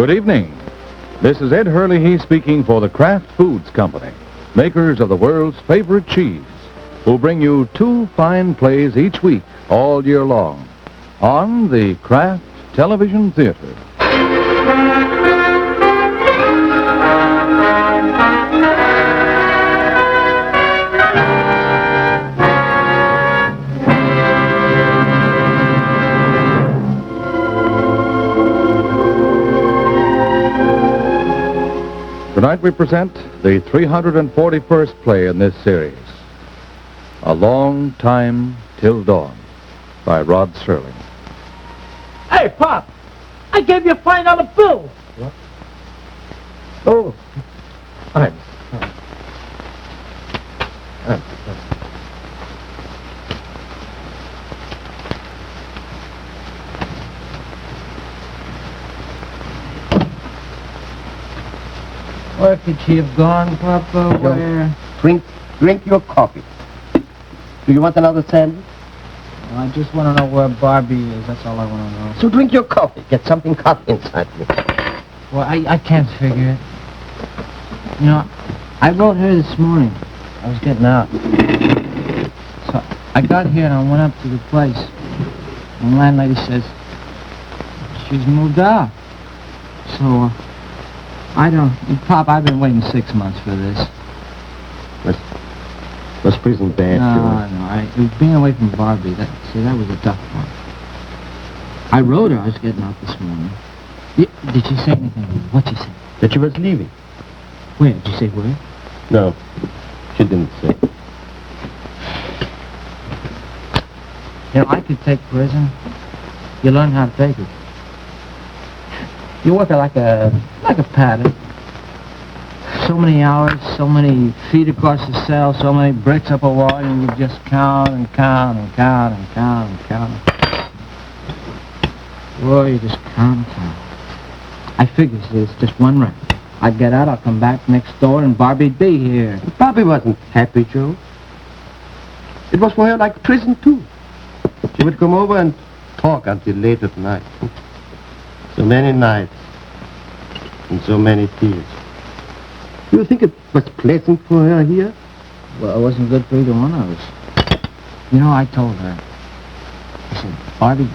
Good evening. This is Ed Hurley speaking for the Kraft Foods Company, makers of the world's favorite cheese, who bring you two fine plays each week all year long on the Kraft Television Theater. Tonight we present the 341st play in this series, A Long Time Till Dawn, by Rod Serling. Hey, Pop! I gave you a $5 bill! What? Oh, I'm Where could she have gone, Papa? Where? Drink your coffee. Do you want another sandwich? Well, I just want to know where Barbie is. That's all I want to know. So drink your coffee. Get something hot inside me. Well, I can't figure it. You know, I wrote her this morning. I was getting out. So I got here and I went up to the place. And the landlady says she's moved out. So, I don't... Pop, I've been waiting 6 months for this. Was prison bad? No. It was being away from Barbie. That was a tough one. I wrote her. I was getting out this morning. Did she say anything? What'd she say? That she was leaving. Where? Did you say where? No, she didn't say. You know, I could take prison. You learn how to take it. You work it like a pattern. So many hours, so many feet across the cell, so many bricks up a wall, and you just count and count and count and count and count. Boy, you just count and count. I figured it's just one round. I'd get out, I'll come back next door, and Barbie'd be here. Barbie wasn't happy, Joe. It was for her like prison, too. She would come over and talk until late at night. So many nights and so many tears. Do you think it was pleasant for her here? Well, it wasn't good for either one of us. You know, I told her. I said, Barbie,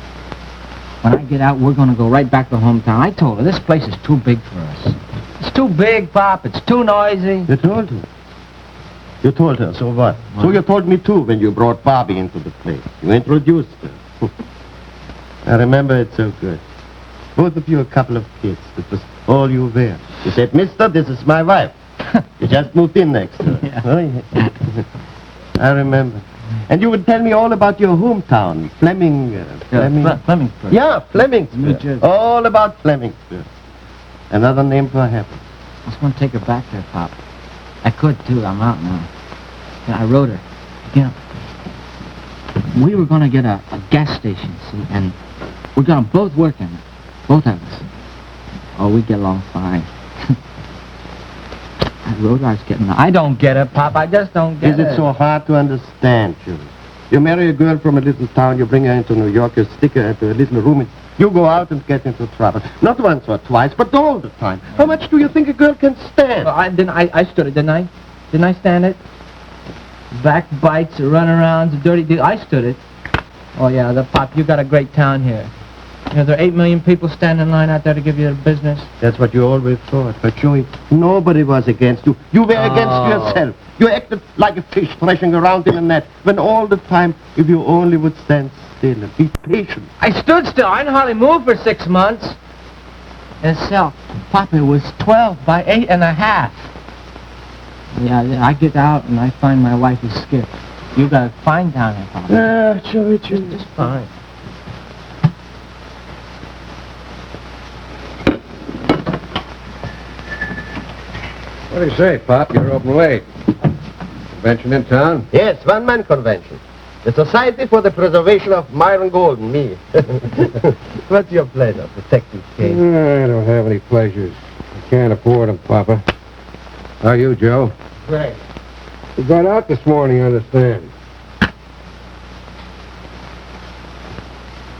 when I get out, we're going to go right back to hometown. I told her, this place is too big for us. It's too big, Pop. It's too noisy. You told her. You told her, so what? So you told me, too, when you brought Barbie into the place. You introduced her. I remember it so good. Both of you a couple of kids. That was all you were. You said, Mister, this is my wife. You just moved in next door. Yeah. Oh, yeah. I remember. And you would tell me all about your hometown, Fleming. Flemingsburg. Yeah, Flemingsburg. New Jersey. All about Flemingsburg. Another name for heaven. I was going to take her back there, Pop. I could, too. I'm out now. And I wrote her. You know, we were going to get a gas station, see, and we're going to both work in it. Both of us. Oh, we get along fine. I wrote her, I was getting... I don't get it, Pop. I just don't get it. Is it so hard to understand, Julie? You marry a girl from a little town, you bring her into New York, you stick her into a little room, and you go out and get into trouble. Not once or twice, but all the time. How much do you think a girl can stand? Well, I stood it, didn't I? Didn't I stand it? Backbites, runarounds, dirty deal. I stood it. Oh, yeah, Pop, you got a great town here. You know, there are 8 million people standing in line out there to give you the business. That's what you always thought. But, Joey, nobody was against you. You were against yourself. You acted like a fish thrashing around in a net, when all the time, if you only would stand still and be patient. I stood still. I didn't hardly move for 6 months. And so, Papa was 12 by 8.5. Yeah, I get out and I find my wife is skipped. You got a fine down here, Papa. Yeah, Joey, Just fine. What do you say, Pop? You're open late. Convention in town? Yes, one-man convention. The Society for the Preservation of Myron Gold and me. What's your pleasure, Detective Kane? I don't have any pleasures. I can't afford them, Papa. How are you, Joe? Great. You got out this morning, I understand.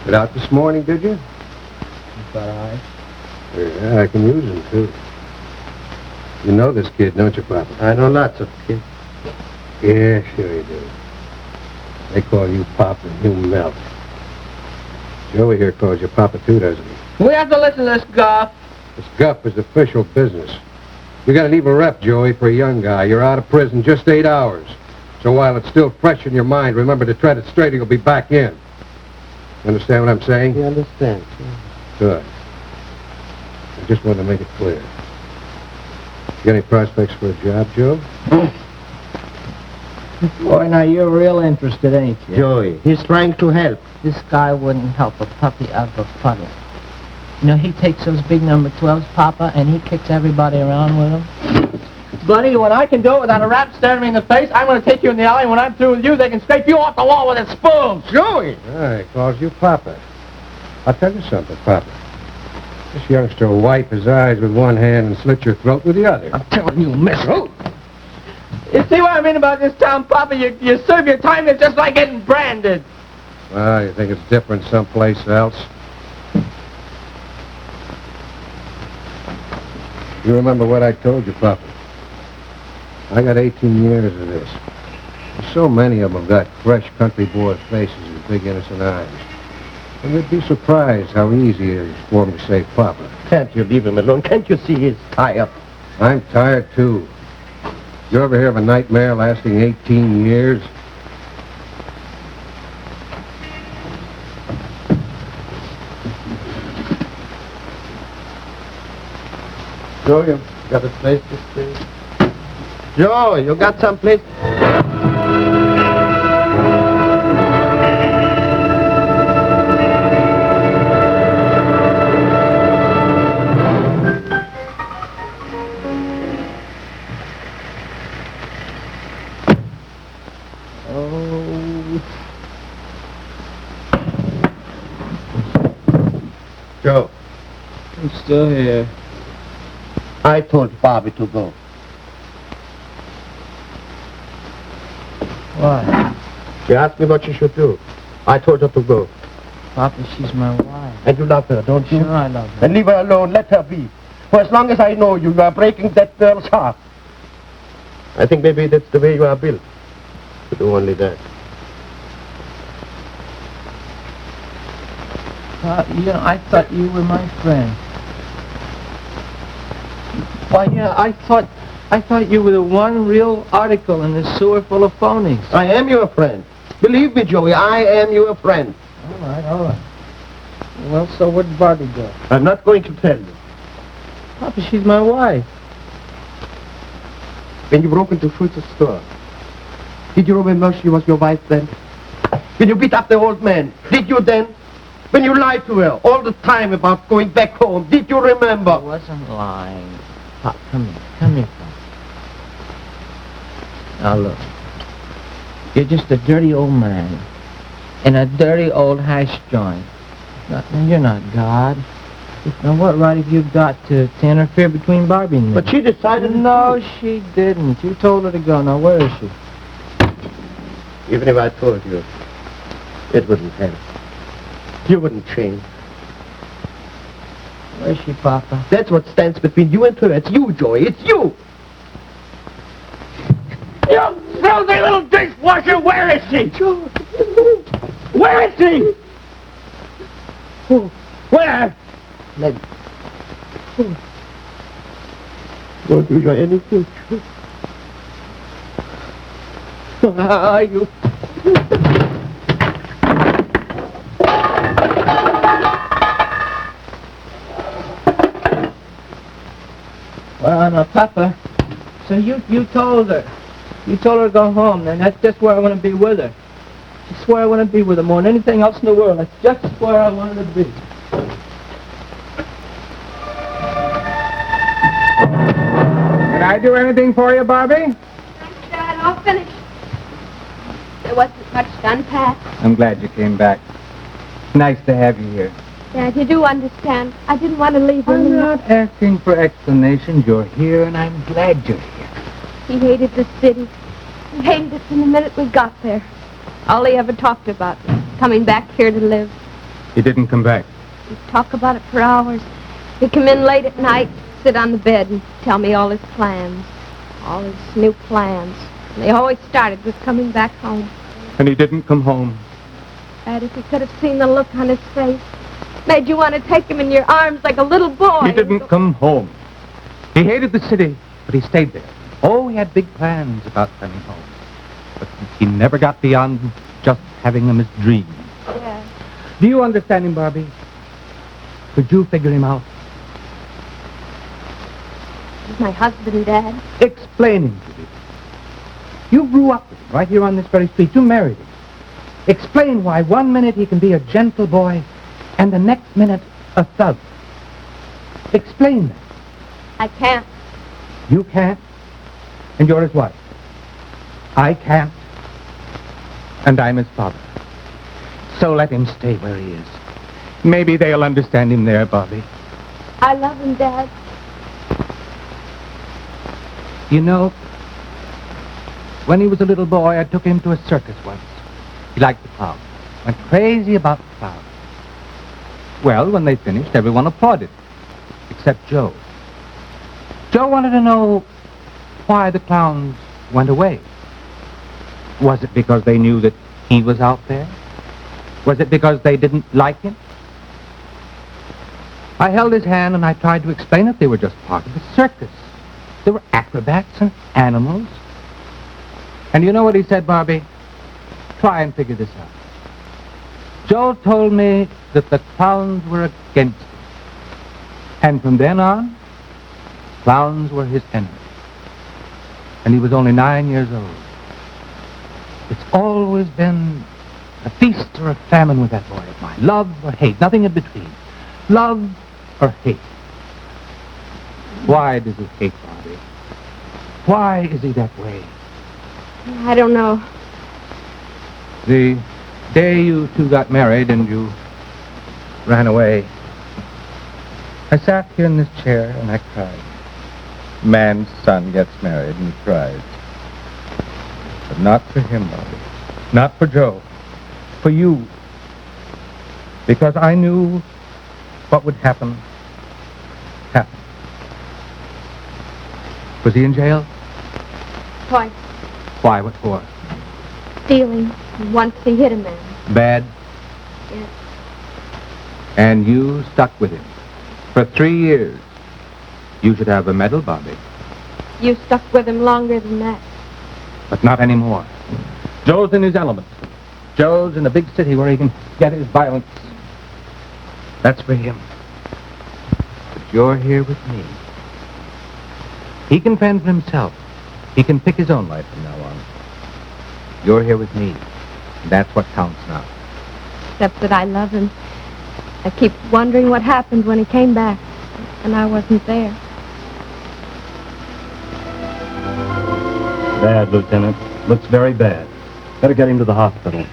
Got out this morning, did you? But Yeah, I can use him, too. You know this kid, don't you, Papa? I know lots of kids. Yeah, sure you do. They call you Pop and you Melt. Joey here calls you Papa, too, doesn't he? We have to listen to this guff. This guff is official business. You got an evil rep, Joey, for a young guy. You're out of prison just 8 hours. So while it's still fresh in your mind, remember to tread it straight or you'll be back in. Understand what I'm saying? You understand? Good. I just wanted to make it clear. You got any prospects for a job, Joe? Boy, now you're real interested, ain't you? Joey, he's trying to help. This guy wouldn't help a puppy out of a puddle. You know, he takes those big number 12s, Papa, and he kicks everybody around with them. Buddy, when I can do it without a rat staring me in the face, I'm going to take you in the alley, and when I'm through with you, they can scrape you off the wall with a spoon. Joey! He calls you Papa. I'll tell you something, Papa. This youngster will wipe his eyes with one hand and slit your throat with the other. I'm telling you, mister. You see what I mean about this town, Papa? You serve your time, it's just like getting branded. Well, you think it's different someplace else? You remember what I told you, Papa? I got 18 years of this. And so many of them got fresh country boy faces and big innocent eyes. And you'd be surprised how easy it is for them to say Papa. Can't you leave him alone? Can't you see he's tired? I'm tired, too. You ever hear of a nightmare lasting 18 years? Joe, you got a place to stay? Joe, you got some place? Joe. I'm still here. I told Bobby to go. Why? She asked me what she should do. I told her to go. Papa, she's my wife. And you love her, don't you? Sure, I love her. Then leave her alone. Let her be. For as long as I know you, you are breaking that girl's heart. I think maybe that's the way you are built. To do only that. You know, I thought you were my friend. Why, yeah, I thought you were the one real article in this sewer full of phonies. I am your friend. Believe me, Joey, I am your friend. All right. Well, so where'd Barbie go? I'm not going to tell you. Papa, she's my wife. When you broke into Schultz's store, did you remember she was your wife then? When you beat up the old man, did you then? When you lied to her all the time about going back home, did you remember? I wasn't lying. Pop, come here, Pop. Now look, you're just a dirty old man in a dirty old hash joint. Now, you're not God. Now what right have you got to interfere between Barbie and me? But she decided... No, she didn't. You told her to go. Now where is she? Even if I told you, it wouldn't help. You wouldn't change. Where's she, Papa? That's what stands between you and her. It's you, Joey. It's you! You filthy little dishwasher! Where is she? Where is she? Where? Let me. Don't do you any good. Are you? Well, now, Papa, so you told her. You told her to go home, then that's just where I want to be with her. Just where I want to be with her more than anything else in the world. That's just where I wanted to be. Can I do anything for you, Barbie? Thanks, Dad. All finished. There wasn't much done, Pat. I'm glad you came back. Nice to have you here. Dad, you do understand. I didn't want to leave him. I'm not asking for explanations. You're here, and I'm glad you're here. He hated the city. He hated it from the minute we got there. All he ever talked about was coming back here to live. He didn't come back. He'd talk about it for hours. He'd come in late at night, sit on the bed, and tell me all his plans. All his new plans. And they always started with coming back home. And he didn't come home. Dad, if you could have seen the look on his face, made you want to take him in your arms like a little boy. He didn't come home. He hated the city, but he stayed there. Oh, he had big plans about coming home. But he never got beyond just having them as dreams. Yeah. Do you understand him, Barbie? Could you figure him out? He's my husband, Dad. Explain him to me. You grew up with him right here on this very street. You married him. Explain why 1 minute he can be a gentle boy and the next minute a thug. Explain that. I can't. You can't, and you're his wife. I can't, and I'm his father. So let him stay where he is. Maybe they'll understand him there, Bobby. I love him, Dad. You know, when he was a little boy, I took him to a circus once. He liked the clowns. Went crazy about the clowns. Well, when they finished, everyone applauded, except Joe. Joe wanted to know why the clowns went away. Was it because they knew that he was out there? Was it because they didn't like him? I held his hand and I tried to explain that they were just part of the circus. They were acrobats and animals. And you know what he said, Barbie? Try and figure this out. Joe told me that the clowns were against him. And from then on, clowns were his enemy. And he was only 9 years old. It's always been a feast or a famine with that boy of mine. Love or hate, nothing in between. Love or hate. Why does he hate Bobby? Why is he that way? I don't know. The day you two got married and you ran away, I sat here in this chair and I cried. Man's son gets married and he cries. But not for him, Bobby. Not for Joe. For you. Because I knew what would happen. Happen. Was he in jail? Twice. Why? What for? Stealing. And once he hit a man. Bad? Yes. And you stuck with him. For 3 years. You should have a medal, Bobby. You stuck with him longer than that. But not anymore. Joe's in his element. Joe's in a big city where he can get his violence. That's for him. But you're here with me. He can fend for himself. He can pick his own life from now on. You're here with me. That's what counts now. Except that I love him. I keep wondering what happened when he came back. And I wasn't there. Bad, Lieutenant. Looks very bad. Better get him to the hospital.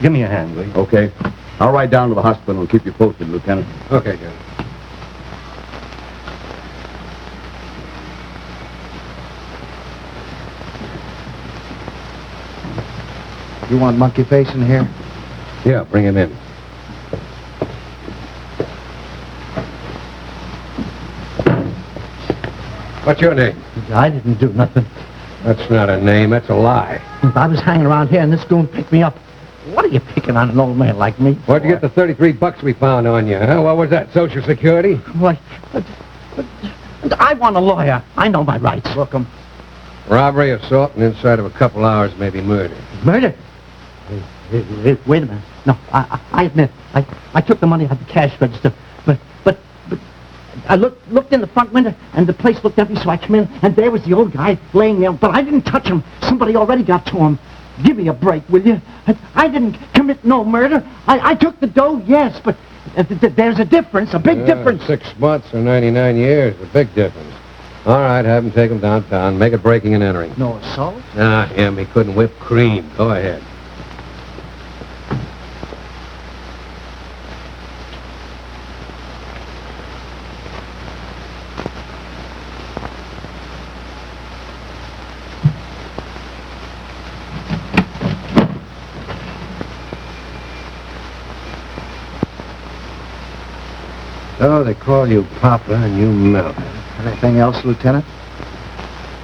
Give me a hand, will you? Okay. I'll ride down to the hospital and keep you posted, Lieutenant. Okay, John. You want Monkey Face in here? Yeah, bring him in. What's your name? I didn't do nothing. That's not a name, that's a lie. I was hanging around here and this goon picked me up. What are you picking on an old man like me? Where'd you get the 33 bucks we found on you, huh? What was that, Social Security? Why, but I want a lawyer. I know my rights. Book 'em. Robbery, assault, and inside of a couple hours, maybe murder. Murder? Wait a minute. No, I admit, I took the money out of the cash register, but I looked in the front window, and the place looked empty, so I come in, and there was the old guy laying there, but I didn't touch him. Somebody already got to him. Give me a break, will you? I didn't commit no murder. I took the dough, yes, but there's a difference, a big difference. 6 months or 99 years, a big difference. All right, have him take him downtown. Make it breaking and entering. No assault? Nah, him, he couldn't whip cream. Go ahead. So they call you Papa and you melt. Anything else, Lieutenant?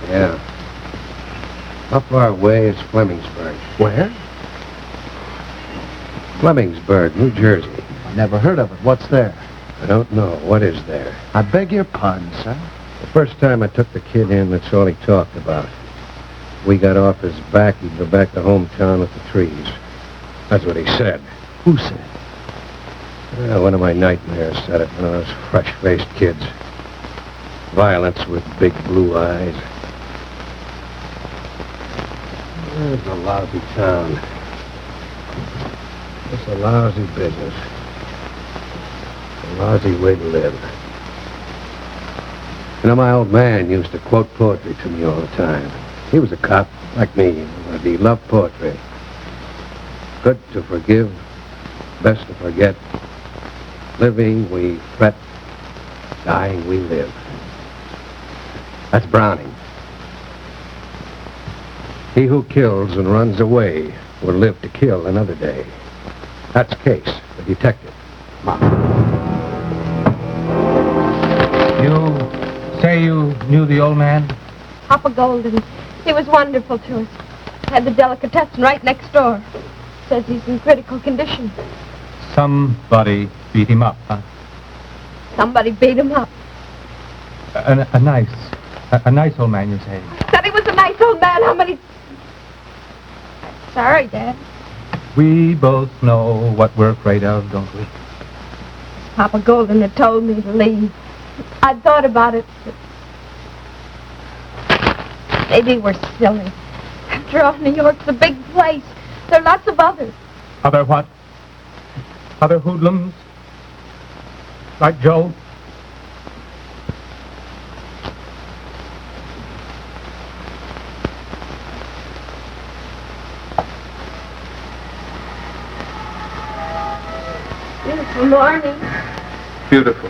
Yeah. How far away is Flemingsburg? Where? Flemingsburg, New Jersey. I never heard of it. What's there? I don't know. What is there? I beg your pardon, sir. The first time I took the kid in, that's all he talked about. We got off his back, he'd go back to hometown with the trees. That's what he said. Who said? Well, one of my nightmares said it, one of those fresh-faced kids. Violence with big blue eyes. It's a lousy town. It's a lousy business. A lousy way to live. You know, my old man used to quote poetry to me all the time. He was a cop, like me, but he loved poetry. Good to forgive, best to forget. Living we fret, dying we live. That's Browning. He who kills and runs away will live to kill another day. That's Case, the detective. You say you knew the old man? Papa Golden. He was wonderful to us. Had the delicatessen right next door. Says he's in critical condition. Somebody beat him up, huh? Somebody beat him up. A nice old man, you say? Said he was a nice old man. How many... Sorry, Dad. We both know what we're afraid of, don't we? Papa Golden had told me to leave. I'd thought about it, but... Maybe we're silly. After all, New York's a big place. There are lots of others. Other what? Other hoodlums? Like Joe? Beautiful morning. Beautiful.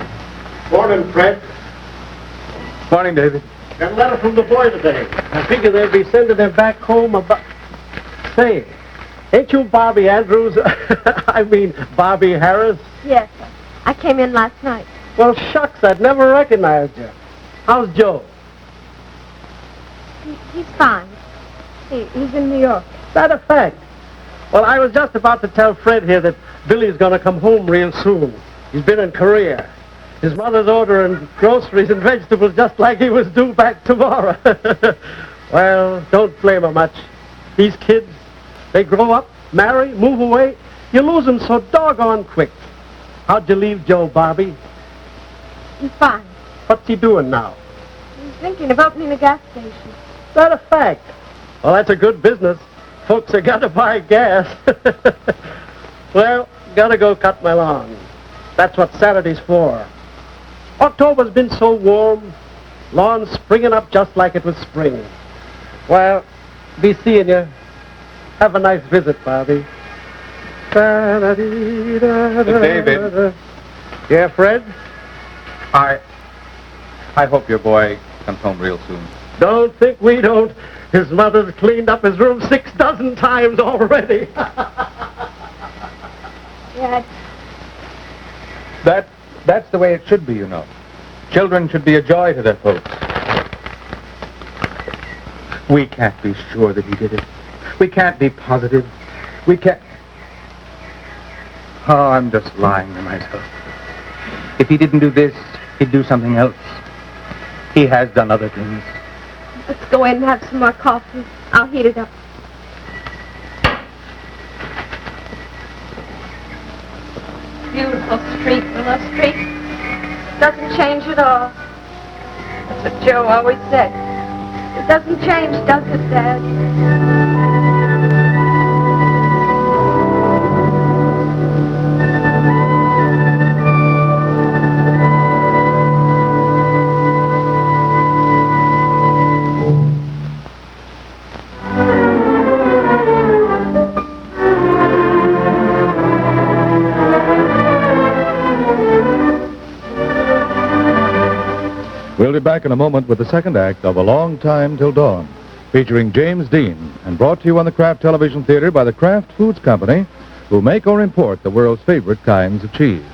Morning, Fred. Morning, David. Got a letter from the boy today. I figure they'll be sending them back home about... Say, ain't you Bobby Andrews? I mean, Bobby Harris? Yes, sir. I came in last night. Well, shucks, I'd never recognized you. How's Joe? He's fine. He's in New York. That a fact? Well, I was just about to tell Fred here that Billy's going to come home real soon. He's been in Korea. His mother's ordering groceries and vegetables just like he was due back tomorrow. Well, don't blame her much. These kids, they grow up, marry, move away. You lose them so doggone quick. How'd you leave Joe, Bobby? He's fine. What's he doing now? He's thinking of opening a gas station. That a fact? Well, that's a good business. Folks have got to buy gas. Well, gotta go cut my lawn. That's what Saturday's for. October's been so warm. Lawn's springing up just like it was spring. Well, be seeing you. Have a nice visit, Bobby. David. Yeah, Fred? I hope your boy comes home real soon. Don't think we don't. His mother's cleaned up his room 6 dozen times already. Dad, That's the way it should be, you know. Children should be a joy to their folks. We can't be sure that he did it. We can't be positive. We can't... Oh, I'm just lying to myself. If he didn't do this, he'd do something else. He has done other things. let's go in and have some more coffee. I'll heat it up. Beautiful street, Willow Street. Doesn't change at all. That's what Joe always said. It doesn't change, does it, Dad? We'll be back in a moment with the second act of A Long Time Till Dawn, featuring James Dean, and brought to you on the Kraft Television Theater by the Kraft Foods Company, who make or import the world's favorite kinds of cheese.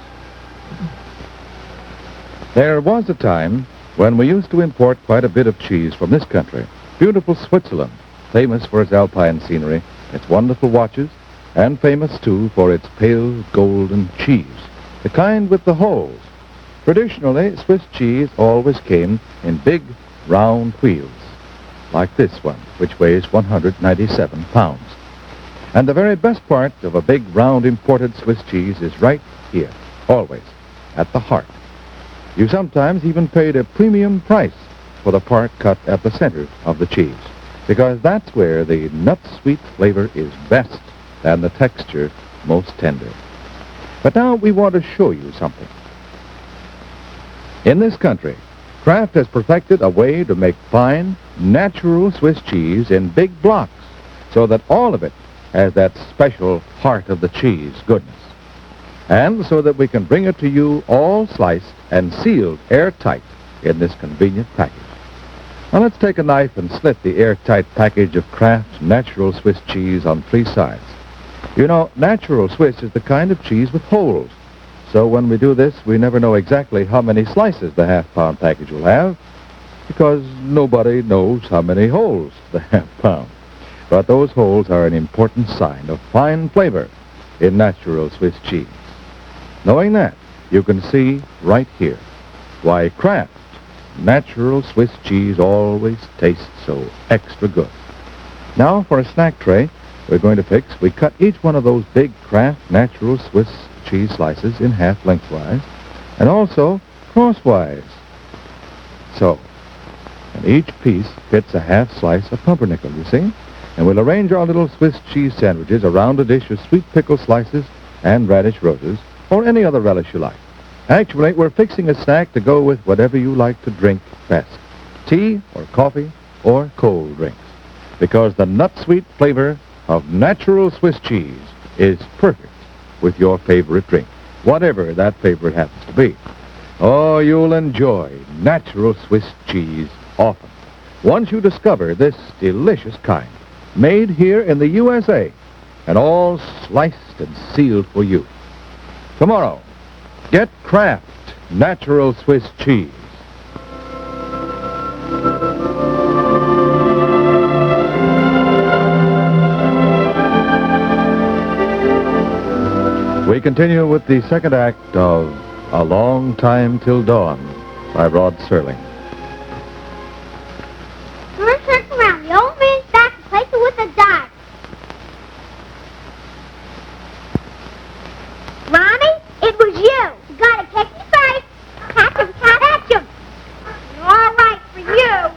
There was a time when we used to import quite a bit of cheese from this country. Beautiful Switzerland, famous for its alpine scenery, its wonderful watches, and famous, too, for its pale golden cheese, the kind with the holes. Traditionally, Swiss cheese always came in big, round wheels, like this one, which weighs 197 pounds. And the very best part of a big, round imported Swiss cheese is right here, always, at the heart. You sometimes even paid a premium price for the part cut at the center of the cheese, because that's where the nut-sweet flavor is best and the texture most tender. But now we want to show you something. In this country, Kraft has perfected a way to make fine, natural Swiss cheese in big blocks so that all of it has that special heart of the cheese goodness. And so that we can bring it to you all sliced and sealed airtight in this convenient package. Now let's take a knife and slit the airtight package of Kraft natural Swiss cheese on 3 sides. You know, natural Swiss is the kind of cheese with holes. So when we do this, we never know exactly how many slices the half-pound package will have, because nobody knows how many holes the half-pound. But those holes are an important sign of fine flavor in natural Swiss cheese. Knowing that, you can see right here why Kraft natural Swiss cheese always tastes so extra good. Now for a snack tray we're going to fix, we cut each one of those big Kraft natural Swiss cheese slices in half lengthwise and also crosswise. So, and each piece fits a half slice of pumpernickel, you see? And we'll arrange our little Swiss cheese sandwiches around a dish of sweet pickle slices and radish roses, or any other relish you like. Actually, we're fixing a snack to go with whatever you like to drink best. Tea or coffee or cold drinks. Because the nut-sweet flavor of natural Swiss cheese is perfect with your favorite drink, whatever that favorite happens to be. Oh, you'll enjoy natural Swiss cheese often once you discover this delicious kind, made here in the USA, and all sliced and sealed for you. Tomorrow, get Kraft natural Swiss cheese. We continue with the second act of A Long Time Till Dawn by Rod Serling. Turn around. The old man's back and place it with a dart. Ronnie, it was you. You gotta catch him first. Catch him, catch him. All right for you.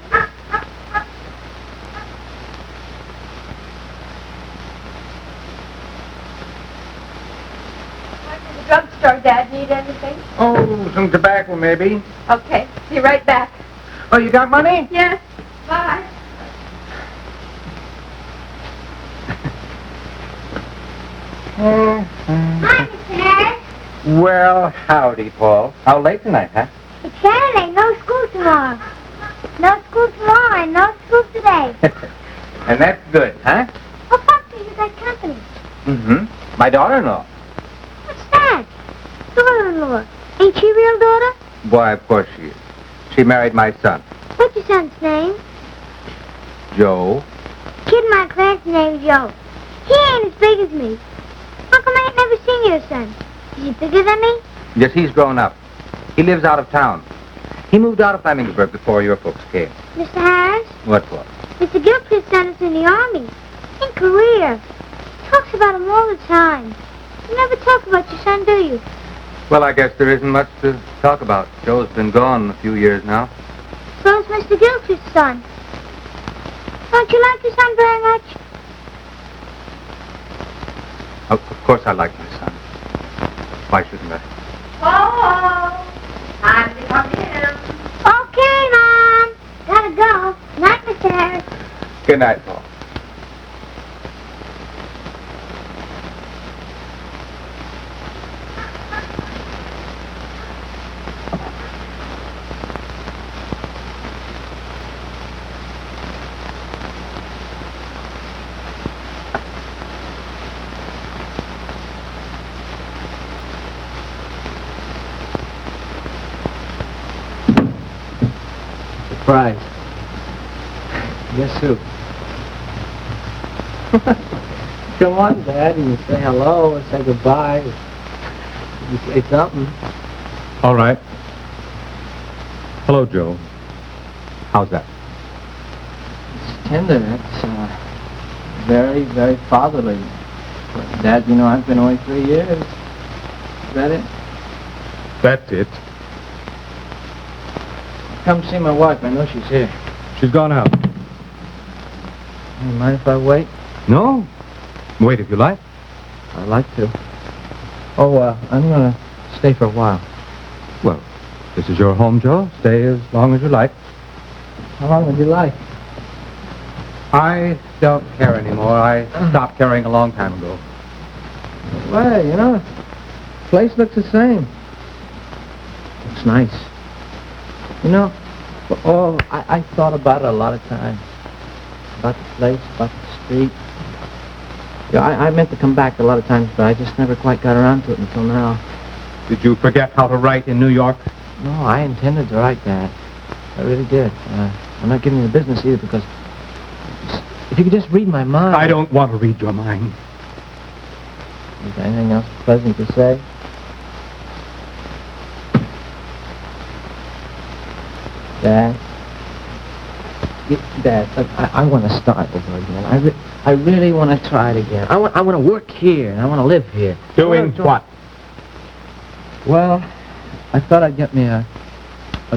Drugstore, Dad. Need anything? Oh, some tobacco, maybe. Okay. Be right back. Oh, you got money? Yes. Bye. Hi, Mr. Harris. Well, howdy, Paul. How late tonight, huh? It's Saturday. No school tomorrow. No school tomorrow and no school today. And that's good, huh? Oh, Papa, you got company. Mm-hmm. My daughter-in-law. What's that? Daughter-in-law. Ain't she real daughter? Why, of course she is. She married my son, What's your son's name? Joe. Kid in my class named Joe. He ain't as big as me. How come I ain't never seen your son? Is he bigger than me? Yes, he's grown up. He lives out of town. He moved out of Flemingsburg before your folks came. Mr. Harris, What for? Mr. Gilchrist sent us in the army. In Korea. Talks about him all the time. You never talk about your son, do you? Well, I guess there isn't much to talk about. Joe's been gone a few years now. So's Mr. Gilchrist's son. Don't you like your son very much? Of course I like my son. Why shouldn't I? Oh, time to come in. Okay, Mom. Gotta go. Night, Mr. Harris. Good night, Paul. surprise. Guess who? Come on, Dad, and you say hello or say goodbye. You say something. All right. Hello, Joe. How's that? It's tender. That's very, very fatherly. But, Dad, you know, I've been away 3 years. Is that it? That's it. Come see my wife. I know she's here. She's gone out. You mind if I wait? No? Wait if you like. I'd like to. Oh, I'm going to stay for a while. Well, this is your home, Joe. Stay as long as you like. How long would you like? I don't care anymore. I stopped caring a long time ago. Well, you know, the place looks the same. Looks nice. You know, I thought about it a lot of times. About the place, about the street. Yeah, I meant to come back a lot of times, but I just never quite got around to it until now. Did you forget how to write in New York? No, I intended to write that. I really did. I'm not giving you the business either because if you could just read my mind. I don't want to read your mind. You got anything else pleasant to say? Dad? Dad, look, I want to start over again. I really want to try it again. I want to work here, and I want to live here. Doing what? Well, I thought I'd get me a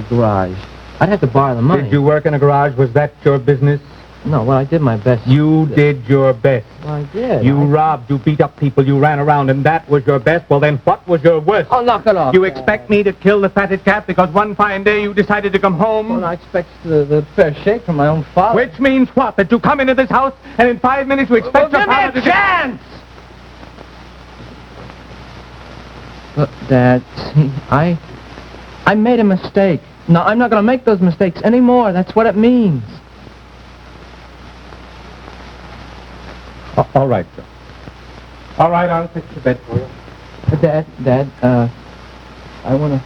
garage. I'd have to borrow the money. Did you work in a garage? Was that your business? No, well, I did my best. You did your best. Well, I did. You robbed, you beat up people, you ran around, and that was your best. Well, then what was your worst? Oh, knock it off. You expect me to kill the fatted calf because one fine day you decided to come home? Well, I expect the fair shake from my own father. Which means what? That you come into this house and in 5 minutes you expect your father to... Give me a chance! Look, Dad, see, I made a mistake. No, I'm not going to make those mistakes anymore. That's what it means. All right, sir. All right, I'll fix the bed for you. Dad, I want to...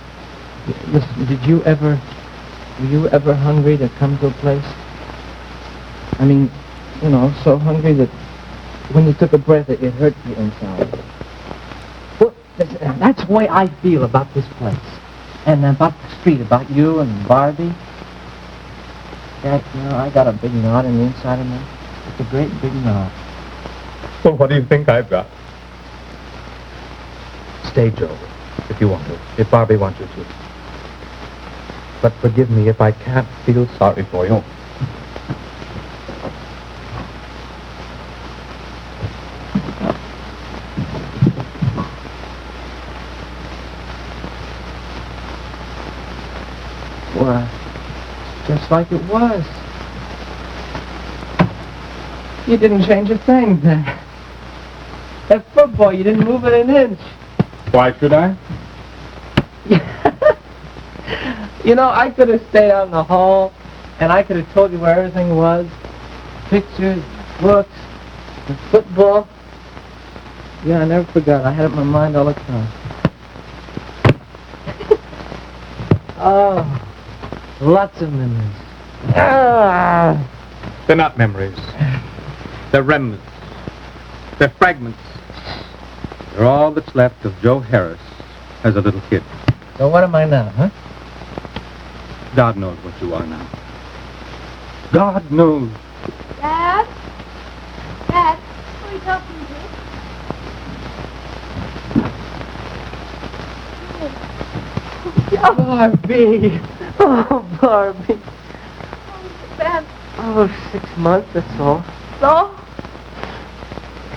Listen, were you ever hungry to come to a place? I mean, you know, so hungry that when you took a breath, it hurt you inside. Well, that's the way I feel about this place. And about the street, about you and Barbie. Dad, you know, I got a big knot in the inside of me. It's a great big knot. Well, what do you think I've got? Stay, Joe, if you want to. If Barbie wants you to. But forgive me if I can't feel sorry for you. Well, just like it was. You didn't change a thing then. That football, you didn't move it an inch. Why should I? You know, I could have stayed out in the hall, and I could have told you where everything was. Pictures, books, the football. Yeah, I never forgot. I had it in my mind all the time. Oh, lots of memories. Ah. They're not memories. They're remnants. They're fragments. They're all that's left of Joe Harris as a little kid. So what am I now, huh? God knows what you are now. God knows. Dad? Dad, who are you talking to? Barbie! Oh, Barbie. Dad, Oh, 6 months, that's all. so?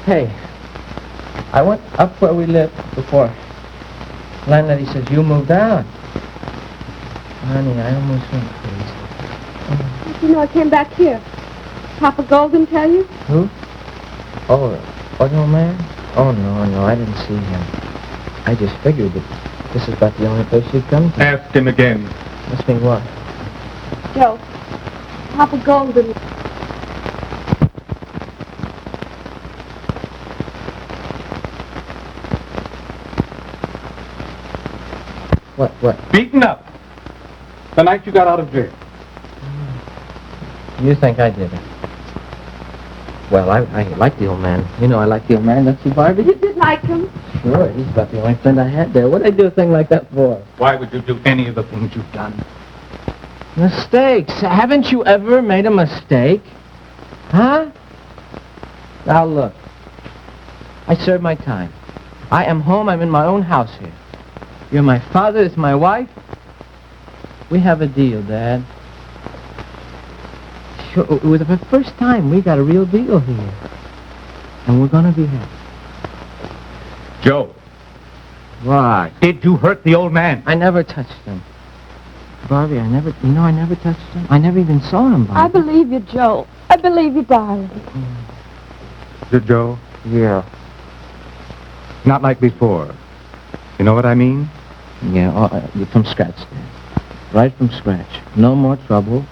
Hey, I went up where we lived before. Landlady says, you moved out. Honey, I almost went crazy. You know, I came back here. Papa Golden tell you? Who? Oh, the man? Oh, no, I didn't see him. I just figured that this is about the only place you'd come to. Ask him again. Must mean what? Joe, Papa Golden. What? Beaten up. The night you got out of jail. You think I did it? Well, I like the old man. You know I like the old man, don't you, Barbie? You did like him? Sure, he's about the only friend I had there. What'd I do a thing like that for? Why would you do any of the things you've done? Mistakes. Haven't you ever made a mistake? Huh? Now look. I served my time. I am home. I'm in my own house here. You're my father. It's my wife. We have a deal, Dad. Sure, it was the first time we got a real deal here. And we're gonna be happy. Joe, Why? did you hurt the old man? I never touched him. Barbie, I never touched him. I never even saw him, Barbie. I believe you, Joe. I believe you, darling. Did Joe? Yeah. Not like before. You know what I mean? Yeah, from scratch, Dad. Right from scratch. No more trouble.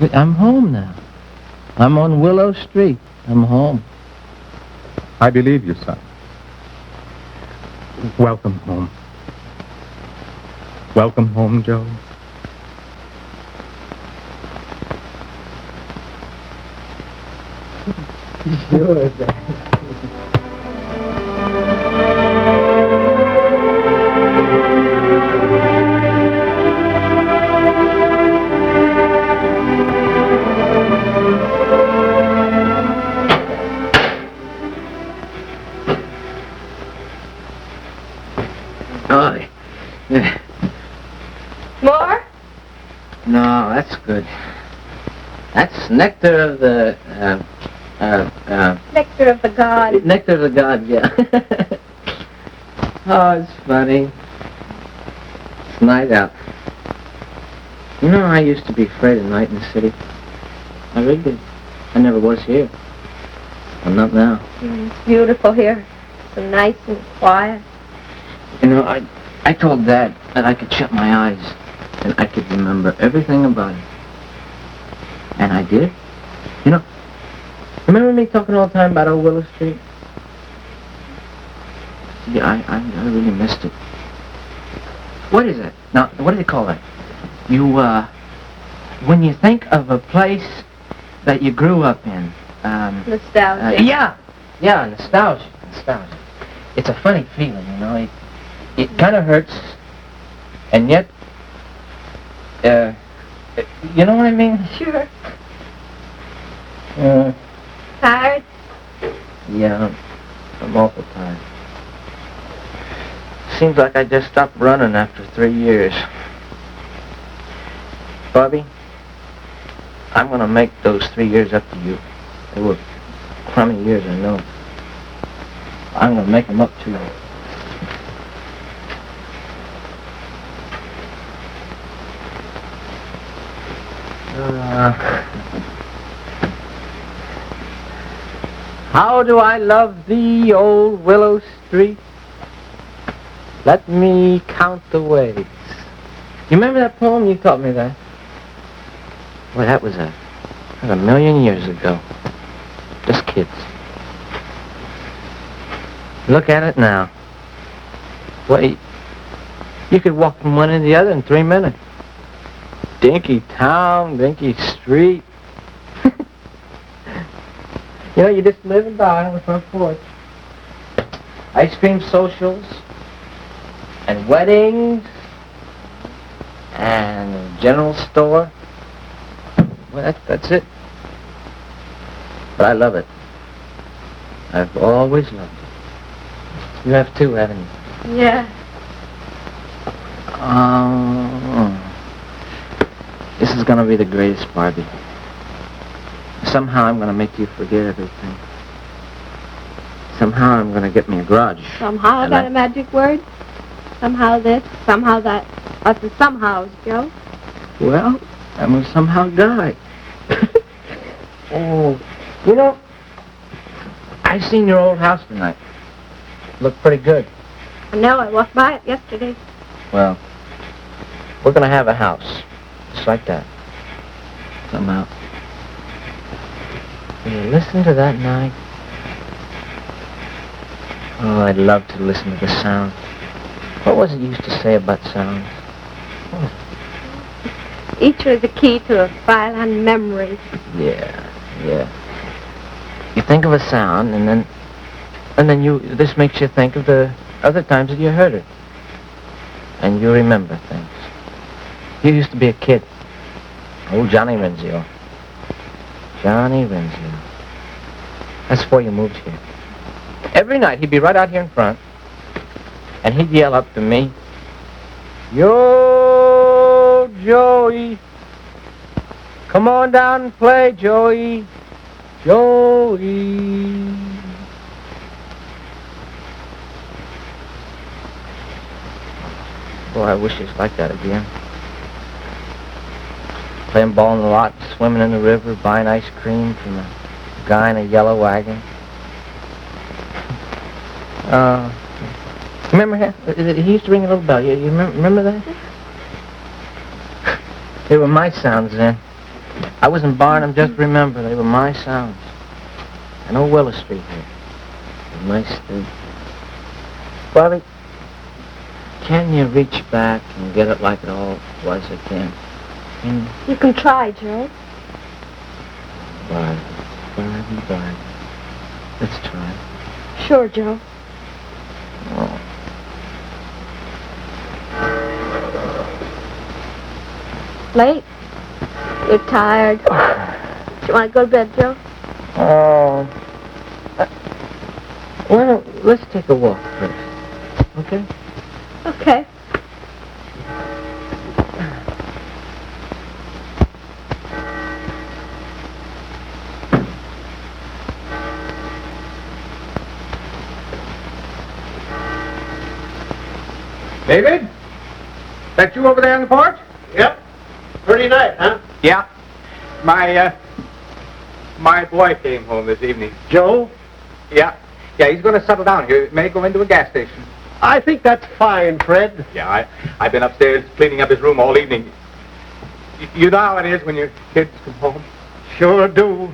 But I'm home now. I'm on Willow Street. I'm home. I believe you, son. Welcome home. Welcome home, Joe. Sure, Dad. Oh, yeah. More? No, that's good. That's nectar of the, Nectar of the gods. nectar of the gods, yeah. Oh, it's funny. It's night out. You know, I used to be afraid of night in the city. I really did. I never was here. I'm not now. It's beautiful here. So nice and quiet. You know, I told Dad that I could shut my eyes and I could remember everything about it. And I did. You know, remember me talking all the time about old Willow Street? Yeah, I really missed it. What is it? Now, what do they call that? You, when you think of a place that you grew up in, Nostalgia. yeah, nostalgia. It's a funny feeling, you know. It kind of hurts, and yet, you know what I mean? Sure. Uh, Tired? yeah, I'm awful tired. Seems like I just stopped running after 3 years. Bobby, I'm gonna make those 3 years up to you. They were crummy years, I know. I'm gonna make them up to you. How do I love thee, old Willow Street? Let me count the ways. You remember that poem? You taught me that. Well, that was a million years ago. Just kids. Look at it now. Well, you could walk from one end to the other in 3 minutes. Dinky town, dinky street. You know, you just live and die on the front porch. Ice cream socials, and weddings, and a general store. Well, that's it. But I love it. I've always loved it. You have too, haven't you? Yeah. This is gonna be the greatest, Barbie. Somehow I'm gonna make you forget everything. Somehow I'm gonna get me a garage. Somehow And that a magic word? Somehow this, somehow that. What's the somehows, Joe? Well, I'm gonna somehow die. Oh, you know, I seen your old house tonight. Looked pretty good. I know, I walked by it yesterday. Well, we're gonna have a house. Just like that. Somehow. Will you listen to that night? Oh, I'd love to listen to the sound. What was it you used to say about sound? Each was a key to a file on memories. Yeah. You think of a sound, and then this makes you think of the other times that you heard it. And you remember things. You used to be a kid. Oh, Johnny Renzio. That's before you moved here. Every night, he'd be right out here in front, and he'd yell up to me, "Yo, Joey, come on down and play, Joey, Joey." Boy, I wish it was like that again. Playing ball in the lot, swimming in the river, buying ice cream from a guy in a yellow wagon. Remember him? He used to ring a little bell. You remember that? They were my sounds then. I wasn't born them, just remember. They were my sounds. And old Willow Street here. My street. Bobby, can you reach back and get it like it all was again? You can try, Joe. Bye. Let's try. Sure, Joe. Oh. Late? You're tired. Do you want to go to bed, Joe? Oh. Well, let's take a walk first. Okay? Okay. David? That you over there on the porch? Yep. Pretty nice, huh? Yeah. My boy came home this evening. Joe? Yeah, he's going to settle down here. May go into a gas station. I think that's fine, Fred. Yeah, I've been upstairs cleaning up his room all evening. You know how it is when your kids come home? Sure do.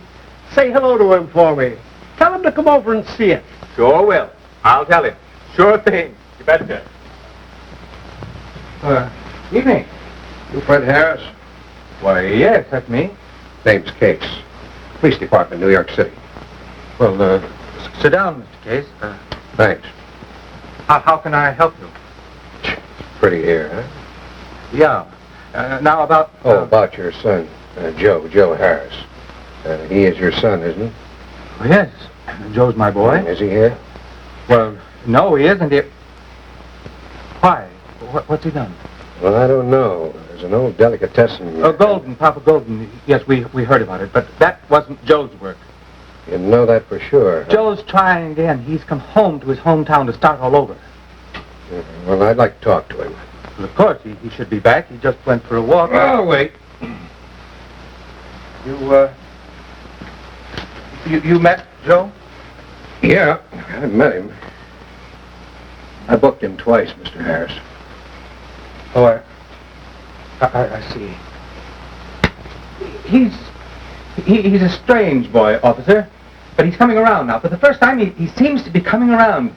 Say hello to him for me. Tell him to come over and see it. Sure will. I'll tell him. Sure thing. You betcha. Evening. You Fred Harris? Why, yes, that's me. Name's Case. Police Department, New York City. Well, sit down, Mr. Case. Thanks. How can I help you? Pretty here, huh? Yeah. Now about... about your son, Joe Harris. He is your son, isn't he? Oh, yes. Joe's my boy. Is he here? Well, no, he isn't here. Why? What's he done? Well, I don't know. There's an old delicatessen... Oh, Golden, Papa Golden. Yes, we heard about it, but that wasn't Joe's work. You know that for sure, huh? Joe's trying again. He's come home to his hometown to start all over. Well, I'd like to talk to him. Well, of course, he should be back. He just went for a walk. Oh, wait. You met Joe? Yeah, I met him. I booked him twice, Mr. Harris. Oh, I see. He's a strange boy, officer, but he's coming around now. For the first time, he seems to be coming around.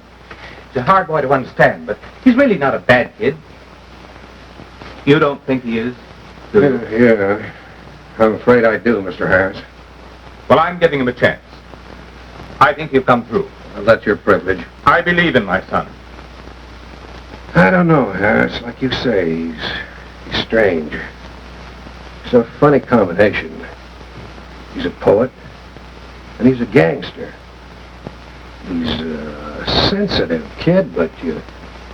He's a hard boy to understand, but he's really not a bad kid. You don't think he is? Yeah, I'm afraid I do, Mr. Harris. Well, I'm giving him a chance. I think he'll come through. Well, that's your privilege. I believe in my son. I don't know, Harris. Like you say, he's strange. It's a funny combination. He's a poet, and he's a gangster. He's a sensitive kid, but you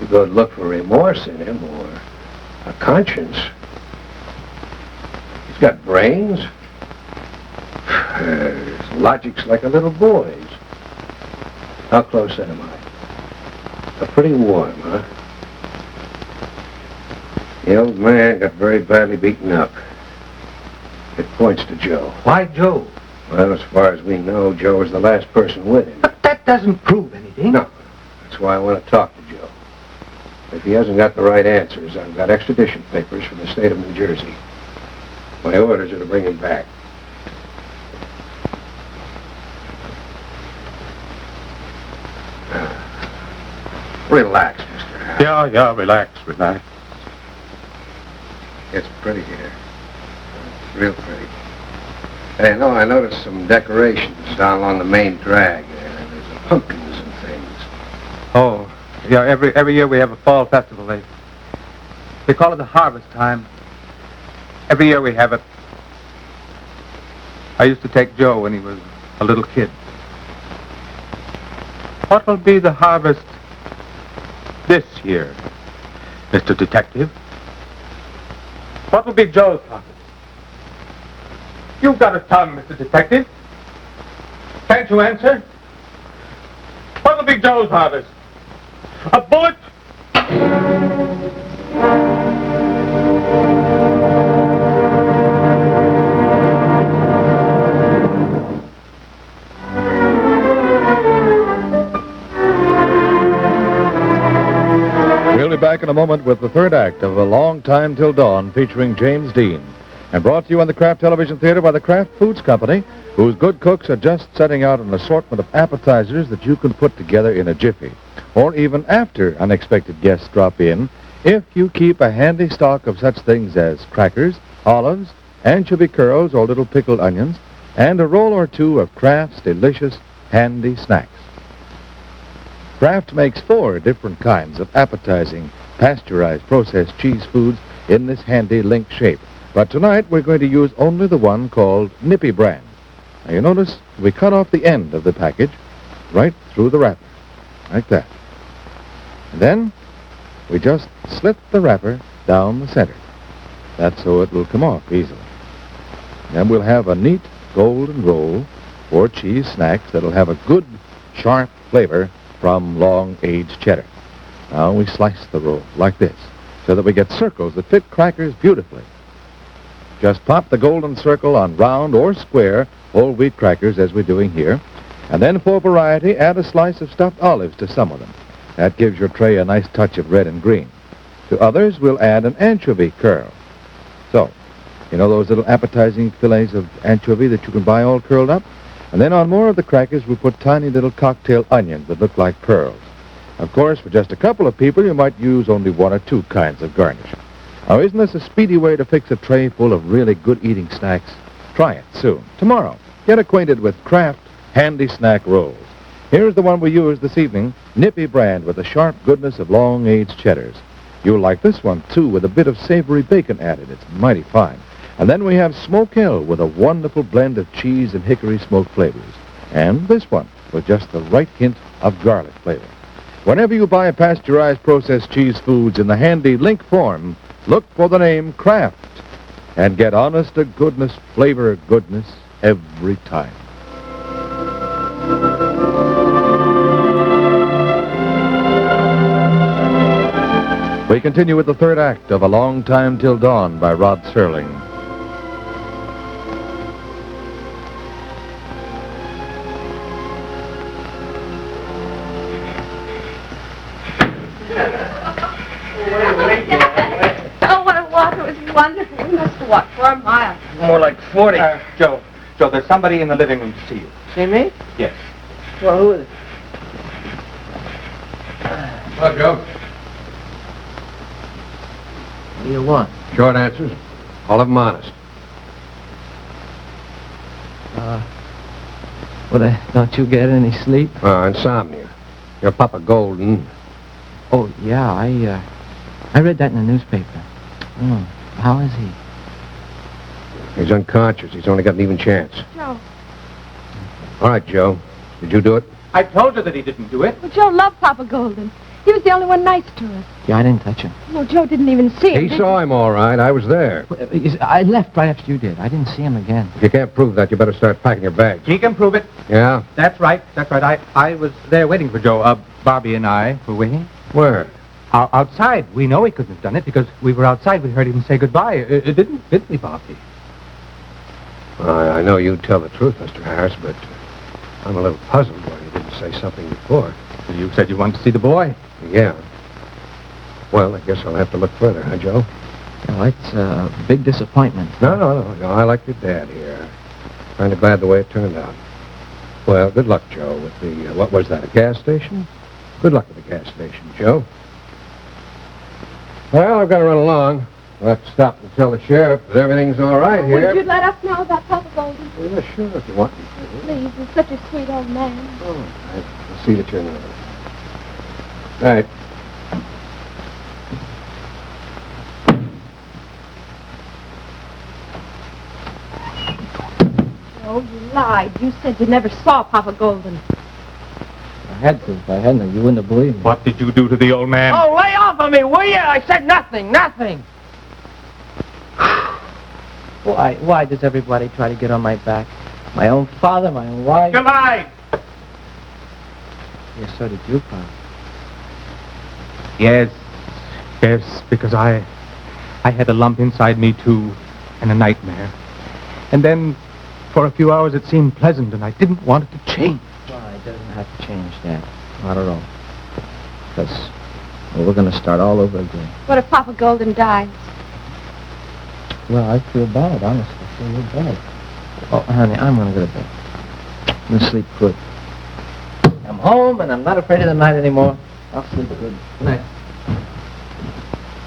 go to look for remorse in him or a conscience. He's got brains. His logic's like a little boy's. How close am I? Pretty warm, huh? The old man got very badly beaten up. It points to Joe. Why Joe? Well, as far as we know, Joe was the last person with him. But that doesn't prove anything. No. That's why I want to talk to Joe. If he hasn't got the right answers, I've got extradition papers from the state of New Jersey. My orders are to bring him back. Relax, Mr. Harris. Yeah, relax. It's pretty here. Real pretty. Hey, no, I noticed some decorations down along the main drag there. There's some pumpkins and things. Oh, yeah, every year we have a fall festival. They call it the harvest time. Every year we have it. I used to take Joe when he was a little kid. What will be the harvest this year, Mr. Detective? What will be Joe's harvest? You've got a tongue, Mr. Detective. Can't you answer? What will be Joe's harvest? A bullet? We'll be back in a moment with the third act of A Long Time Till Dawn featuring James Dean. And brought to you on the Kraft Television Theater by the Kraft Foods Company, whose good cooks are just setting out an assortment of appetizers that you can put together in a jiffy, or even after unexpected guests drop in, if you keep a handy stock of such things as crackers, olives, anchovy curls or little pickled onions, and a roll or two of Kraft's delicious handy snacks. Kraft makes 4 different kinds of appetizing, pasteurized processed cheese foods in this handy link shape. But tonight we're going to use only the one called Nippy brand. Now you notice we cut off the end of the package right through the wrapper, like that. And then we just slit the wrapper down the center. That's so it will come off easily. Then we'll have a neat golden roll for cheese snacks that'll have a good, sharp flavor from long-aged cheddar. Now we slice the roll like this so that we get circles that fit crackers beautifully. Just pop the golden circle on round or square whole wheat crackers as we're doing here. And then for variety, add a slice of stuffed olives to some of them. That gives your tray a nice touch of red and green. To others, we'll add an anchovy curl. So, you know those little appetizing fillets of anchovy that you can buy all curled up? And then on more of the crackers, we'll put tiny little cocktail onions that look like pearls. Of course, for just a couple of people, you might use only 1 or 2 kinds of garnish. Now, isn't this a speedy way to fix a tray full of really good eating snacks? Try it soon. Tomorrow, get acquainted with Kraft Handy Snack Rolls. Here's the one we used this evening, Nippy brand with the sharp goodness of long-aged cheddars. You'll like this one, too, with a bit of savory bacon added. It's mighty fine. And then we have Smoke Hill with a wonderful blend of cheese and hickory smoke flavors. And this one with just the right hint of garlic flavor. Whenever you buy pasteurized processed cheese foods in the handy link form, look for the name Kraft and get honest-to-goodness flavor goodness every time. We continue with the third act of A Long Time Till Dawn by Rod Serling. Wonderful. We must have walked 4 miles. More like 40. Joe, there's somebody in the living room to see you. See me? Yes. Well, who is it? Hello, Joe. What do you want? Short answers. All of them honest. Well, don't you get any sleep? Insomnia. Your Papa Golden. Oh, yeah, I read that in the newspaper. Oh, how is he? He's unconscious. He's only got an even chance. Joe. All right, Joe. Did you do it? I told you that he didn't do it. Well, Joe loved Papa Golden. He was the only one nice to us. Yeah, I didn't touch him. No, Joe didn't even see him. He saw him all right. I was there. I left right after you did. I didn't see him again. If you can't prove that, you better start packing your bags. He can prove it. Yeah? That's right. I was there waiting for Joe. Barbie and I were waiting. Where? Outside. We know he couldn't have done it because we were outside. We heard him say goodbye. It didn't fit me, Bobby. I know you tell the truth, Mr. Harris, but I'm a little puzzled why you didn't say something before. You said you wanted to see the boy. Yeah. Well, I guess I'll have to look further, huh, Joe? Well, it's a big disappointment. No. I like your dad here. Kind of glad the way it turned out. Well, good luck, Joe, with the, what was that, a gas station? Good luck with the gas station, Joe. Well, I've got to run along. We'll have to stop and tell the sheriff that everything's all right here. Would you let us know about Papa Golden? Yeah, sure, if you want me to. Please, he's such a sweet old man. Oh, I'll see that you're nervous. All right. Oh, you lied. You said you never saw Papa Golden. I had to. If I hadn't, you wouldn't have believed me. What did you do to the old man? Oh, lay off of me, will you? I said nothing. Why does everybody try to get on my back? My own father, my own wife. You lied! Yes, so did you, Pop. Yes, because I had a lump inside me, too, and a nightmare. And then, for a few hours, it seemed pleasant, and I didn't want it to change. Well, it doesn't have to change, Dad. Not at all. Because we're going to start all over again. What if Papa Golden dies? Well, I feel bad, honestly. I feel real bad. Oh, honey, I'm going to go to bed. I'm going to sleep good. I'm home, and I'm not afraid of the night anymore. I'll sleep good. Good night.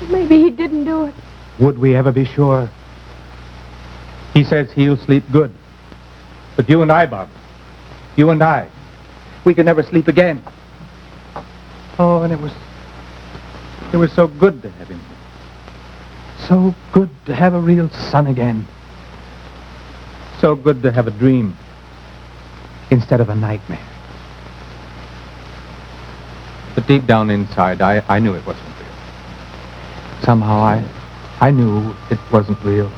Maybe he didn't do it. Would we ever be sure? He says he'll sleep good. But you and I, Bob, you and I, we could never sleep again. Oh, and it was so good to have him. So good to have a real son again. So good to have a dream instead of a nightmare. But deep down inside, I knew it wasn't real. Somehow I knew it wasn't real.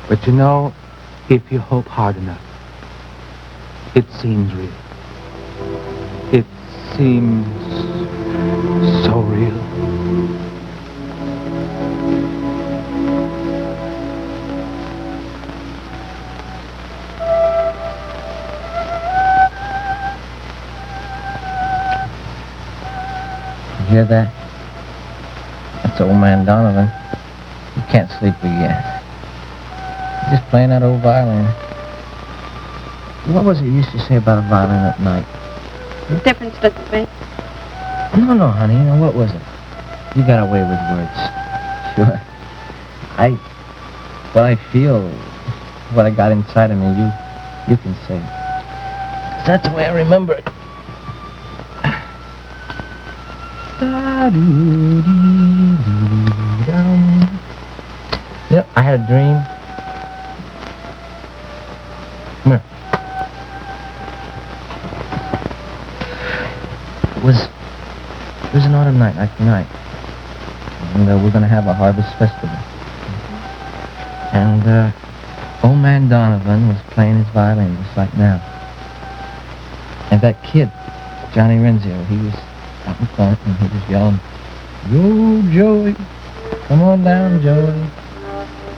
But you know, if you hope hard enough, it seems real. It seems so real. You hear that? That's old man Donovan. He can't sleep again. He's just playing that old violin. What was it you used to say about a violin at night? What difference does it make? No, honey. You know, what was it? You got away with words. Sure. What I feel, what I got inside of me, you can say. 'Cause that's the way I remember it. You know, I had a dream. Come here. It was an autumn night, like tonight. And we're going to have a harvest festival. And old man Donovan was playing his violin just like now. And that kid, Johnny Renzio, he was out in front and he was yelling, "Yo, Joey, come on down, Joey.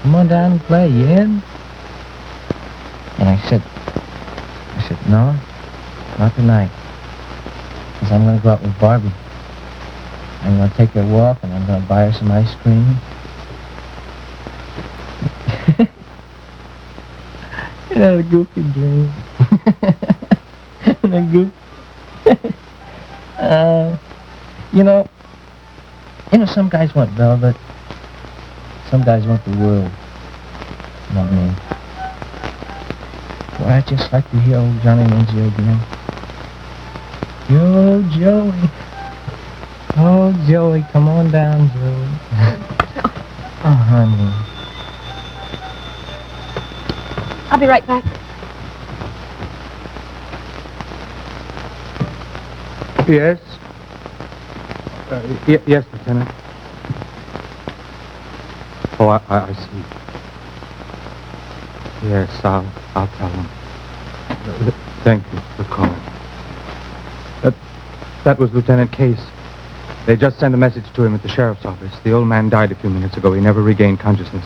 Come on down and play, you in?" And I said, "No, not tonight. Because I'm going to go out with Barbie. I'm going to take her a walk and I'm going to buy her some ice cream." It had a goofy dream. You know, some guys want velvet. Some guys want the world. Not me. Well, I'd just like to hear old Johnny Renzio again. Yo, Joey. Oh, Joey, come on down, Joey. Oh, honey. I'll be right back. Yes? Yes, Lieutenant. Oh, I see. Yes, I'll tell him. Thank you for calling. That was Lieutenant Case. They just sent a message to him at the sheriff's office. The old man died a few minutes ago. He never regained consciousness.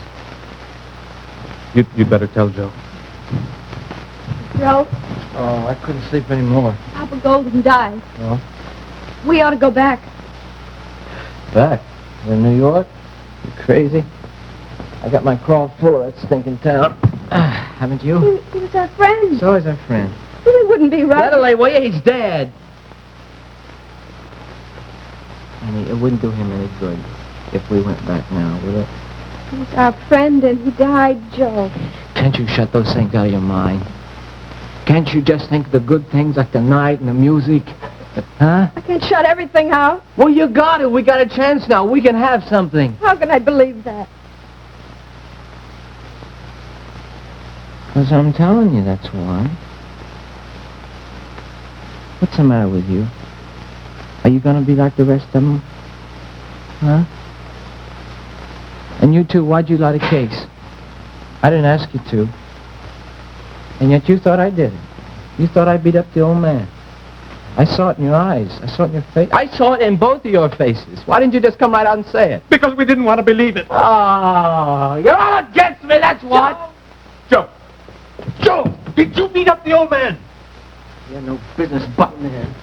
You'd better tell Joe. Joe, Oh, I couldn't sleep anymore. Papa Golden died. Oh? We ought to go back. Back? In New York? You crazy? I got my crawl full of that stinking town. Haven't you? He was our friend. So is our friend. It wouldn't be right. Let her lay, will you? He's dead. Honey, it wouldn't do him any good. if we went back now, would it? He was our friend and he died, Joe. Can't you shut those things out of your mind? Can't you just think of the good things like the night and the music? Huh? I can't shut everything out. Well, you got it. We got a chance now. We can have something. How can I believe that? Because I'm telling you, that's why. What's the matter with you? Are you going to be like the rest of them? Huh? And you two, why'd you light a case? I didn't ask you to. And yet you thought I did it. You thought I beat up the old man. I saw it in your eyes. I saw it in your face. I saw it in both of your faces. Why didn't you just come right out and say it? Because we didn't want to believe it. Oh, you're all against me, that's what. Joe! Joe! Did you beat up the old man? You had no business butting in.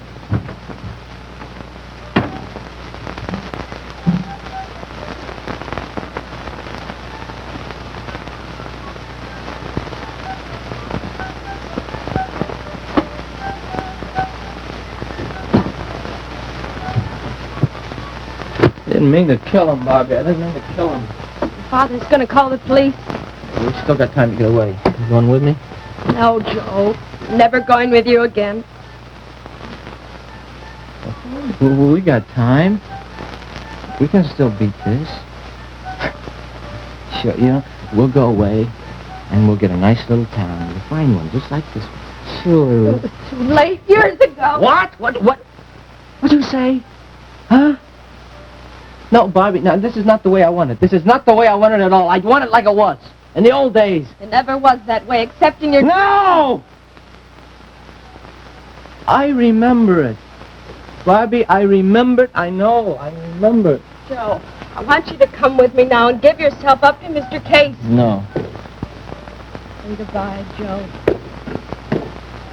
I didn't mean to kill him, Bobby. I didn't mean to kill him. Father's gonna call the police. We still got time to get away. You going with me? No, Joe. Never going with you again. Well, we got time. We can still beat this. Sure, you know, we'll go away, and we'll get a nice little town. We'll find one just like this one. Sure. It was too late years ago. What? What'd you say? Huh? No, Bobby, no, this is not the way I want it. This is not the way I want it at all. I want it like it was. In the old days. It never was that way, except in your... No! I remember it. Bobby, I remember it. I know. I remember it. Joe, I want you to come with me now and give yourself up to Mr. Case. No. Say goodbye, Joe.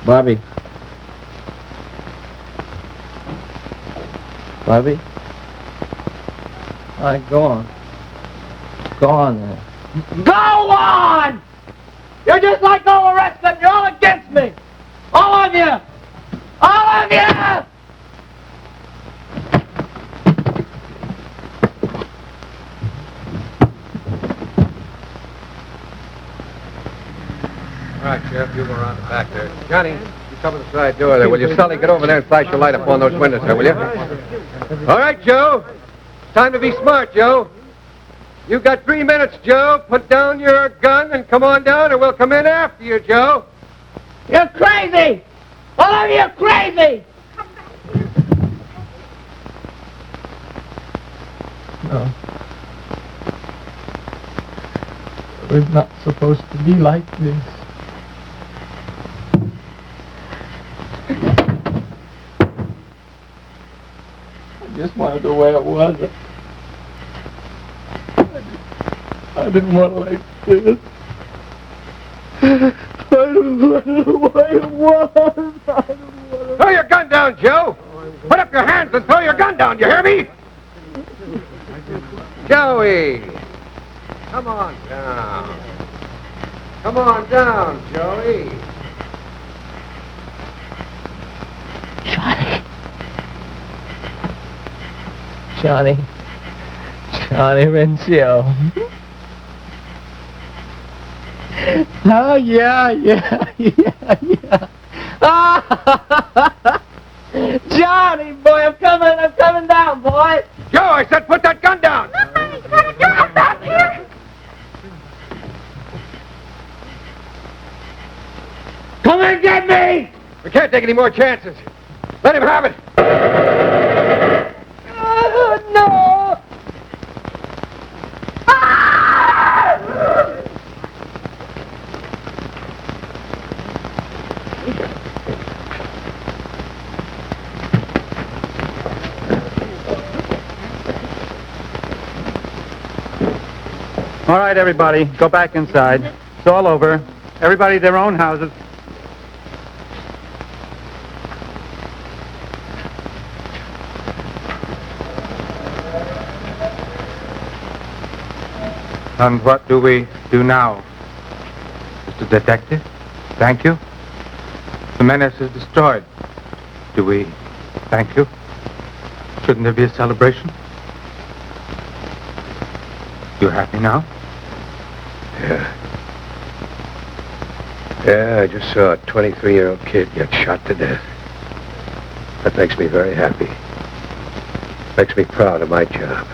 Bobby. Bobby? All right, go on. Go on then. Go on! You're just like all the rest of them. You're all against me. All of you. All of you! All right, Sheriff, you go around the back there. Johnny, you cover the side door there, will you? Sully, get over there and flash your light up on those windows there, will you? All right, Joe. It's time to be smart, Joe. You've got 3 minutes, Joe. Put down your gun and come on down, or we'll come in after you, Joe. You're crazy! All of you are crazy! No. We're not supposed to be like this. I just wanted the way it was. I didn't want it like this. I don't want it the way it was. I don't want it. Throw your gun down, Joe. Put up your hands and throw your gun down, you hear me? Joey. Come on down. Come on down, Joey. Johnny Rencio. Oh, yeah. Johnny, boy, I'm coming down, boy. Joe, I said put that gun down. Come back here. Come and get me! We can't take any more chances. Let him have it. No! All right, everybody, go back inside. It's all over. Everybody their own houses. And what do we do now? Mr. Detective, thank you. The menace is destroyed. Do we thank you? Shouldn't there be a celebration? You happy now? Yeah. Yeah, I just saw a 23-year-old kid get shot to death. That makes me very happy. Makes me proud of my job.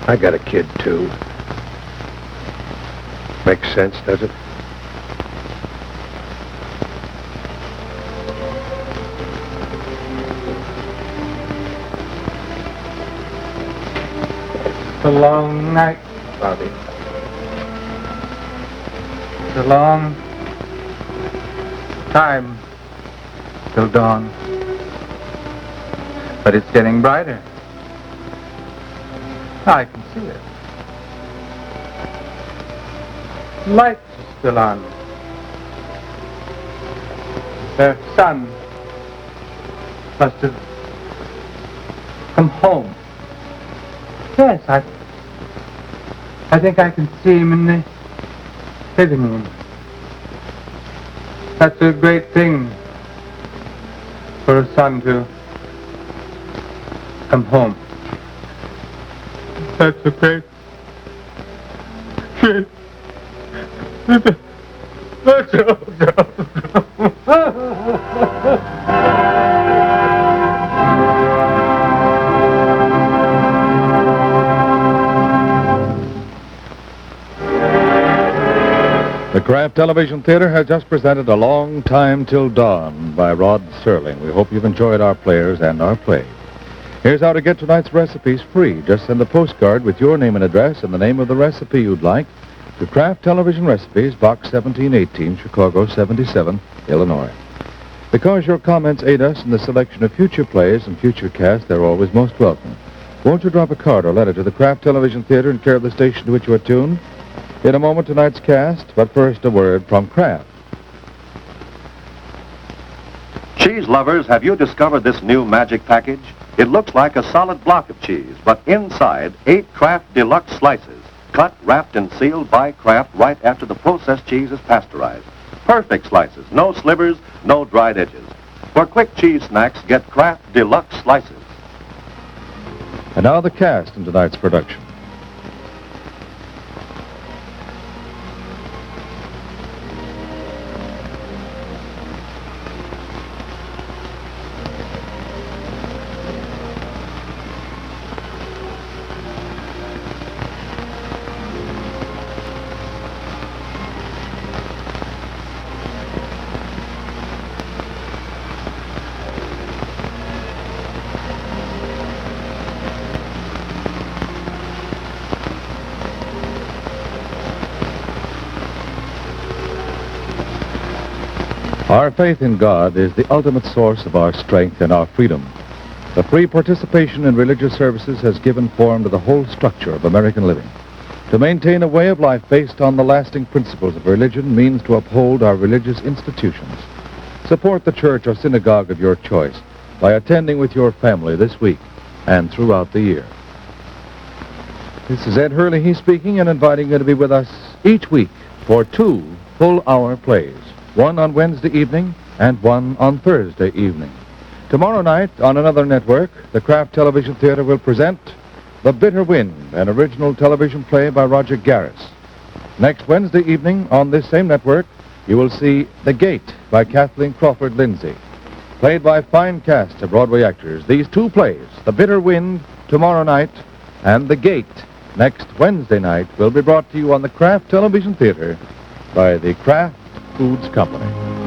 I got a kid, too. Makes sense, does it? It's a long night, Bobby. It's a long time till dawn. But it's getting brighter. I can see it. Lights are still on. Their son must have come home. Yes, I think I can see him in the living room. That's a great thing for a son to come home. That's a great The Kraft Television Theater has just presented A Long Time Till Dawn by Rod Serling. We hope you've enjoyed our players and our play. Here's how to get tonight's recipes free. Just send a postcard with your name and address and the name of the recipe you'd like to Kraft Television Recipes, Box 1718, Chicago 77, Illinois. Because your comments aid us in the selection of future plays and future casts, they're always most welcome. Won't you drop a card or letter to the Kraft Television Theater in care of the station to which you are tuned? In a moment, tonight's cast, but first a word from Kraft. Cheese lovers, have you discovered this new magic package? It looks like a solid block of cheese, but inside, 8 Kraft Deluxe slices, cut, wrapped, and sealed by Kraft right after the processed cheese is pasteurized. Perfect slices, no slivers, no dried edges. For quick cheese snacks, get Kraft Deluxe slices. And now the cast in tonight's production. Our faith in God is the ultimate source of our strength and our freedom. The free participation in religious services has given form to the whole structure of American living. To maintain a way of life based on the lasting principles of religion means to uphold our religious institutions. Support the church or synagogue of your choice by attending with your family this week and throughout the year. This is Ed Hurley speaking and inviting you to be with us each week for 2 full-hour plays. One on Wednesday evening and one on Thursday evening. Tomorrow night on another network, the Kraft Television Theater will present The Bitter Wind, an original television play by Roger Garris. Next Wednesday evening on this same network, you will see The Gate by Kathleen Crawford Lindsay. Played by fine cast of Broadway actors, these 2 plays, The Bitter Wind tomorrow night and The Gate next Wednesday night, will be brought to you on the Kraft Television Theater by the Kraft Foods Company.